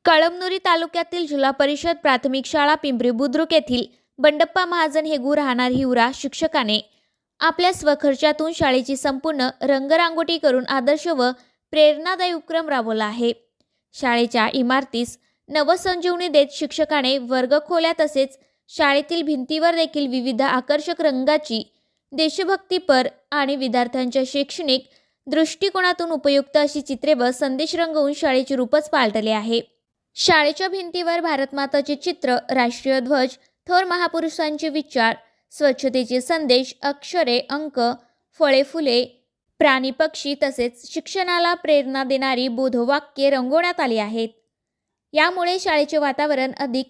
कळमनुरी तालुक्यातील जिल्हा परिषद प्राथमिक शाळा पिंपरी बुद्रुक येथील बंडप्पा महाजन हेगू राहणार हिवरा शिक्षकाने आपल्या स्वखर्चातून शाळेची संपूर्ण रंगरांगोटी करून आदर्श व प्रेरणादायी उपक्रम राबवला आहे। शाळेच्या इमारतीस नवसंजीवनी देत शिक्षकाने वर्गखोल्या तसेच शाळेतील भिंतीवर देखील विविध आकर्षक रंगाची देशभक्तीपर आणि विद्यार्थ्यांच्या शैक्षणिक दृष्टिकोनातून उपयुक्त अशी चित्रे व संदेश रंगवून शाळेचे रूपच पालटले आहे। शाळेच्या भिंतीवर भारतमाताचे चित्र, राष्ट्रीय ध्वज, थोर महापुरुषांचे विचार, स्वच्छतेचे संदेश, अक्षरे, अंक, फळे, फुले, प्राणी, पक्षी तसेच शिक्षणाला प्रेरणा देणारी बोधवाक्ये रंगवण्यात आली आहेत। यामुळे शाळेचे वातावरण अधिक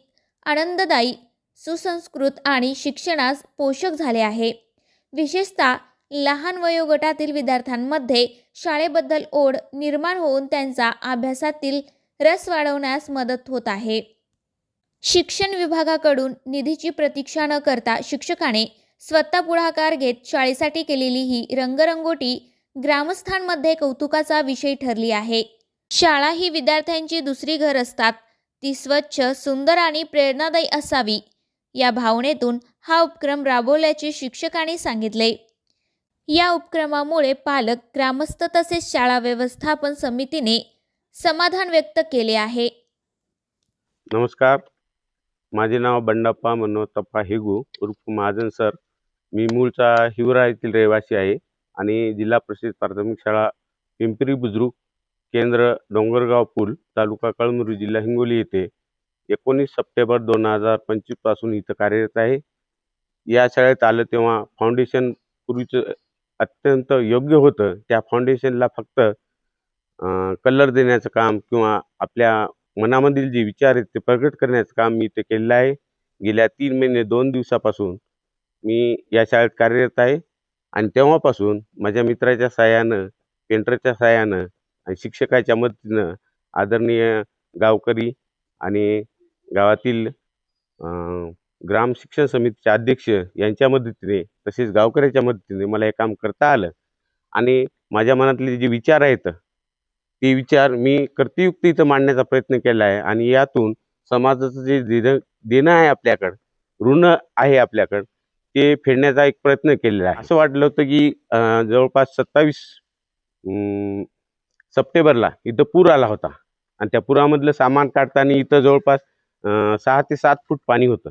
आनंददायी, सुसंस्कृत आणि शिक्षणास पोषक झाले आहे। विशेषतः लहान वयोगटातील विद्यार्थ्यांमध्ये शाळेबद्दल ओढ निर्माण होऊन त्यांचा अभ्यासातील रस वाढवण्यास मदत होत आहे। शिक्षण विभागाकडून निधीची प्रतीक्षा न करता शिक्षकाने स्वतः पुढाकार घेत शाळेसाठी केलेली ही रंगरंगोटी ग्रामस्थांमध्ये कौतुकाचा विषय ठरली आहे। शाळा ही विद्यार्थ्यांची दुसरी घर असतात, ती स्वच्छ, सुंदर आणि प्रेरणादायी असावी या भावनेतून हा उपक्रम राबवल्याचे शिक्षकांनी सांगितले। या उपक्रमामुळे पालक, ग्रामस्थ तसेच शाळा व्यवस्थापन समितीने समाधान व्यक्त केले आहे। नमस्कार, माझे नाव बंडप्पा मनोहरप्पा हेगू उर्फ महाजन सर। मी मूळचा हिवरा येथील रहिवासी आहे आणि जिल्हा परिषद प्राथमिक शाळा पिंपरी बुद्रुक, केंद्र डोंगरगाव पूल, तालुका कळमनुरी, जिल्हा हिंगोली येथे 19 सप्टेंबर 2025 पासून इथं कार्यरत आहे। या शाळेत आलं तेव्हा फाउंडेशन पूर्वीचं अत्यंत योग्य होतं। त्या फाउंडेशनला फक्त कलर देण्याचं काम किंवा आपल्या मनामधील जे विचार आहेत ते प्रगट करण्याचं काम मी ते केलेलं आहे। गेल्या 3 महिने 2 दिवसापासून मी या शाळेत कार्यरत आहे आणि तेव्हापासून माझ्या मित्राच्या सहाय्यानं, पेंटरच्या सहाय्यानं आणि शिक्षकाच्या मदतीनं आदरणीय गावकरी आणि गावातील ग्राम शिक्षण समितीचे अध्यक्ष यांच्या मदतीने तसेच गावकऱ्याच्या मदतीने मला हे काम करता आलं आणि माझ्या मनातले जे विचार आहेत ते विचार मी कर्तयुक्त इथं मांडण्याचा प्रयत्न केला आहे आणि यातून समाजाचं जे देणं आहे, आपल्याकडं ऋण आहे आपल्याकडं, ते फेडण्याचा एक प्रयत्न केलेला आहे। असं वाटलं होतं की जवळपास 27 सप्टेंबरला इथं पूर आला होता आणि त्या पुरामधलं सामान काढताना इथं जवळपास 6 ते 7 फूट पाणी होतं।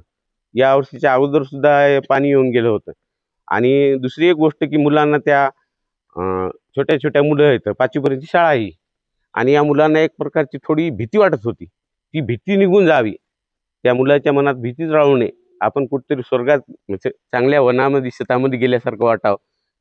या वर्षीच्या अगोदर सुद्धा पाणी येऊन गेलं होतं आणि दुसरी एक गोष्ट की मुलांना त्या छोट्या छोट्या मुलं आहेत, 5वी पर्यंतची शाळा आहे आणि या मुलांना एक प्रकारची थोडी भीती वाटत होती। ती भीती निघून जावी, त्या मुलाच्या मनात भीतीच राहू नये, आपण कुठेतरी स्वर्गात म्हणजे चांगल्या वनामध्ये शेतामध्ये गेल्यासारखं वाटावं।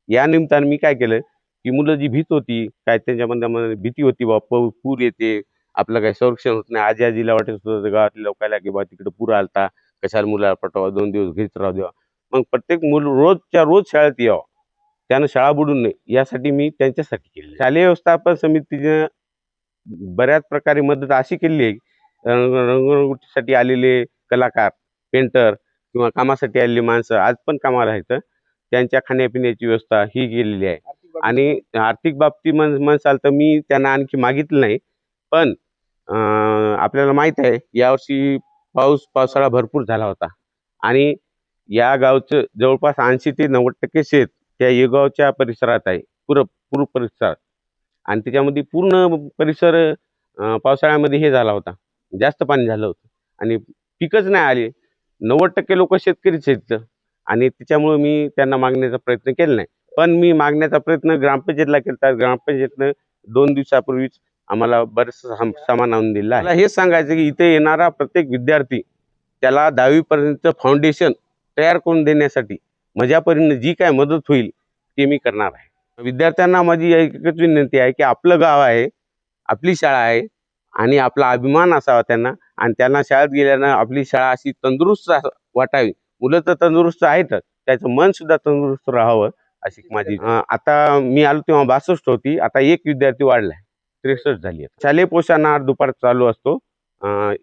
या निमित्तानं मी काय केलं की मुलं जी भीत होती, काय त्यांच्या मनामध्ये भीती होती, बाबा पूर येते, आपलं काही संरक्षण होत नाही। आजीला वाटत होतं गावातल्या लोकांना की बा तिकडे पूर आलता, कशाला मुलाला पाठवा, 2 दिवस घरीच राहू द्यावा, मग प्रत्येक मूल रोजच्या रोज शाळेत यावं, त्यानं शाळा बुडून नये यासाठी मी त्यांच्यासाठी केली। शालेय व्यवस्थापन समितीने बऱ्याच प्रकारे मदत अशी केली आहे, रंगरंगोटीसाठी आलेले कलाकार, पेंटर किंवा कामासाठी आलेली माणसं आज पण कामाला आहेत, त्यांच्या खाण्यापिण्याची व्यवस्था ही केलेली आहे। आणि आर्थिक बाबतीत म्हणसाल तर मी त्यांना आणखी मागितलं नाही, पण आपल्याला माहीत आहे यावर्षी पावसाळा भरपूर झाला होता आणि या गावचं जवळपास 80 ते 90% शेत त्या येगावच्या परिसरात आहे, पूर परिसरात, आणि त्याच्यामध्ये पूर्ण परिसर पावसाळ्यामध्ये हे झाला होता, जास्त पाणी झालं होतं आणि पिकच नाही आले। 90% लोक शेतकरीच आहेत आणि त्याच्यामुळे मी त्यांना मागण्याचा प्रयत्न केला नाही, पण मी मागण्याचा प्रयत्न ग्रामपंचायतला केला। ग्रामपंचायतनं 2 दिवसापूर्वीच आम्हाला बरंचसं सामान आणून दिलं आहे। मला हे सांगायचं की इथे येणारा प्रत्येक विद्यार्थी त्याला 10वी पर्यंत फाउंडेशन तयार करून देण्यासाठी माझ्यापर्यंत जी काय मदत होईल ते मी करणार आहे। विद्यार्थ्यांना माझी एकच विनंती आहे की आपलं गाव आहे, आपली शाळा आहे आणि आपला अभिमान असावा त्यांना, आणि त्यांना शाळेत गेल्यानं आपली शाळा अशी तंदुरुस्त वाटावी। मुलं तर तंदुरुस्त आहेतच, त्याचं मन सुद्धा तंदुरुस्त राहावं अशी माझी। आता मी आलो तेव्हा 62 होती, आता एक विद्यार्थी वाढलाय, 63 झाली। शालेय पोषण आहार दुपार चालू असतो,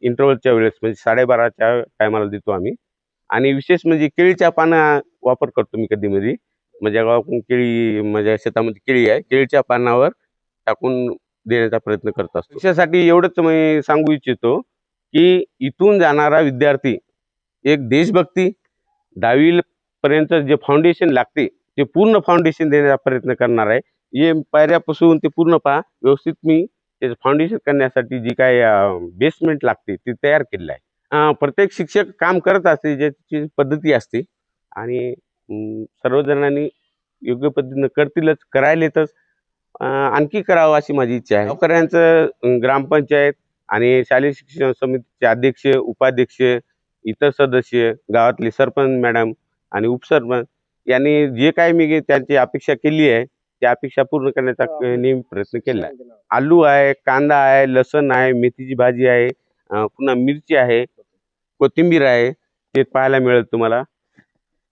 इंटरव्हलच्या वेळेस म्हणजे 12:30च्या टायमाला देतो आम्ही। आणि विशेष म्हणजे केळीच्या पानं वापर करतो मी कधीमध्ये, माझ्या गावातून केळी, माझ्या शेतामध्ये केळी आहे, केळीच्या पानावर टाकून देण्याचा प्रयत्न करत असतो। त्यासाठी एवढंच मी सांगू इच्छितो की इथून जाणारा विद्यार्थी एक देशभक्ती 10वी पर्यंत जे फाउंडेशन लागते ते पूर्ण फाउंडेशन देण्याचा प्रयत्न करणार आहे. हे पायऱ्यापासून ते पूर्ण व्यवस्थित मी त्याचं फाउंडेशन करण्यासाठी जी काय बेसमेंट लागते ती तयार केलेलं आहे. प्रत्येक शिक्षक काम करत असते, ज्याची पद्धती असते आणि सर्वजणांनी योग्य पद्धतीनं करतीलच, करायलेतच, आणखी करावं अशी माझी इच्छा आहे. गावकऱ्यांचं ग्रामपंचायत आणि शालेय शिक्षण समितीचे अध्यक्ष, उपाध्यक्ष, इतर सदस्य, गावातले सरपंच मॅडम आणि उपसरपंच यांनी जे काही मी त्यांची अपेक्षा केली आहे त्या अपेक्षा पूर्ण करण्याचा नेहमी प्रयत्न केला आहे. आलू आहे, कांदा आहे, लसण आहे, मेथीची भाजी आहे, पुन्हा मिरची आहे, कोथिंबीर आहे, ते पाहायला मिळेल तुम्हाला.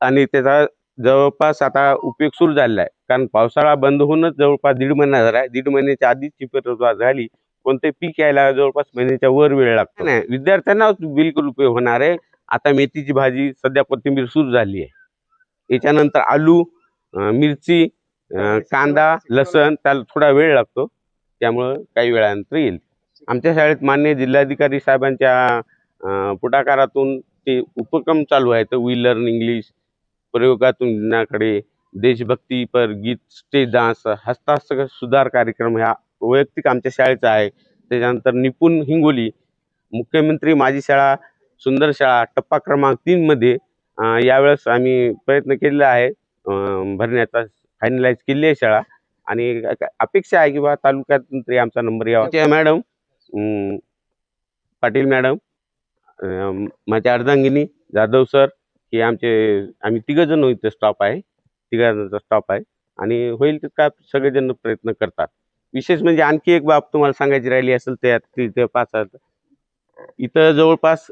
आणि त्याचा जवळपास आता उपयोग सुरू झालेला आहे, कारण पावसाळा बंद होऊनच जवळपास 1.5 महिना झाला आहे. 1.5 महिन्याच्या आधीच ती सुरुवात झाली. कोणते पीक यायला जवळपास महिन्याच्या वर वेळ लागतो. नाही, विद्यार्थ्यांना बिलकुल उपयोग होणार आहे. आता मेथीची भाजी, सध्या कोथिंबीर सुरू झाली आहे. याच्यानंतर आलू, मिरची, कांदा, लसण त्याला थोडा वेळ लागतो, त्यामुळं काही वेळानंतर येईल. आमच्या शाळेत माननीय जिल्हाधिकारी साहेबांच्या पुढाकारातून ते उपक्रम चालू आहेत. वी लर्न इंग्लिश, प्रयोगातून ज्ञानाकडे, देशभक्तीपर गीत, स्टेज डान्स, हस्ताक्षर सुधार कार्यक्रम ह्या वैयक्तिक आमच्या शाळेचा आहे. त्याच्यानंतर निपुण हिंगोली, मुख्यमंत्री माझी शाळा, सुंदर शाळा टप्पा क्रमांक 3 मध्ये यावेळेस आम्ही प्रयत्न केलेला आहे भरण्याचा, फायनलाइज केली आहे शाळा आणि अपेक्षा आहे की बा तालुक्यात तरी आमचा नंबर यावा. मॅडम पाटील मॅडम, माझ्या अर्धांगिनी जाधव सर, हे आम्ही 3 जण इथं स्टॉप आहे, 3 जणांचा स्टॉप आहे आणि होईल तितका सगळेजण प्रयत्न करतात. विशेष म्हणजे आणखी एक बाब तुम्हाला सांगायची राहिली असेल ते पाच इथं जवळपास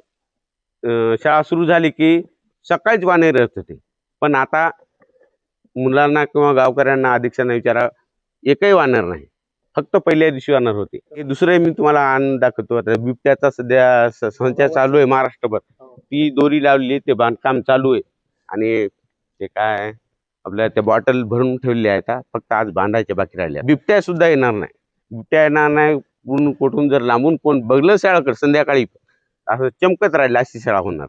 शाळा सुरू झाली की सकाळीच वाहने राहत होते, पण आता मुलांना किंवा गावकऱ्यांना अध्यक्षांना विचारा, एकही वाहणार नाही, फक्त पहिल्या दिवशी वाहणार होते. हे दुसरे मी तुम्हाला आनंद दाखवतो. आता बिबट्याचा सध्या संचार चालू आहे महाराष्ट्रभर. ती दोरी लावली, ते बांधकाम चालू आहे आणि ते काय आपल्या त्या बॉटल भरून ठेवल्या आहेत, फक्त आज बांधायच्या बाकी राहिल्या. बिबट्या सुद्धा येणार नाही, बिबट्या येणार नाही. पूर्ण कुठून जर लांबून कोण बघलं शाळाकडे संध्याकाळी असं चमकत राहिलं अशी शाळा होणार.